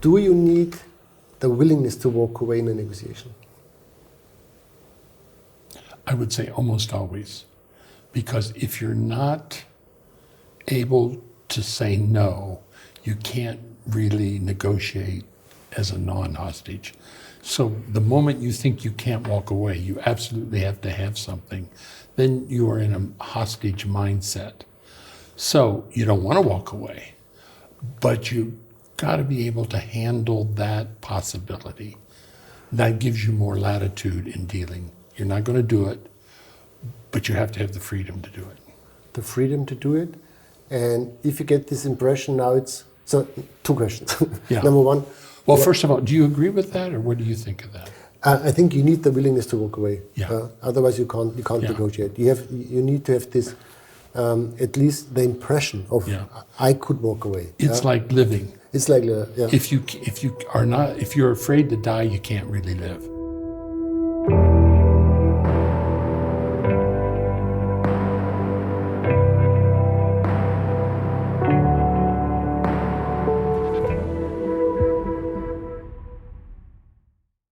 do you need the willingness to walk away in a negotiation? I would say almost always. Because if you're not able to say no, you can't really negotiate as a non-hostage. So the moment you think you can't walk away, you absolutely have to have something, then you are in a hostage mindset. So you don't want to walk away, but you got to be able to handle that possibility. That gives you more latitude in dealing. You're not going to do it, but you have to have the freedom to do it. The freedom to do it. And if you get this impression now, it's, so two questions. Yeah. Number one. Well, first of all, do you agree with that, or what do you think of that? I think you need the willingness to walk away. Yeah. Otherwise, you can't Yeah. negotiate. You need to have this, at least the impression of I could walk away. It's like living. It's like If you're afraid to die, you can't really live.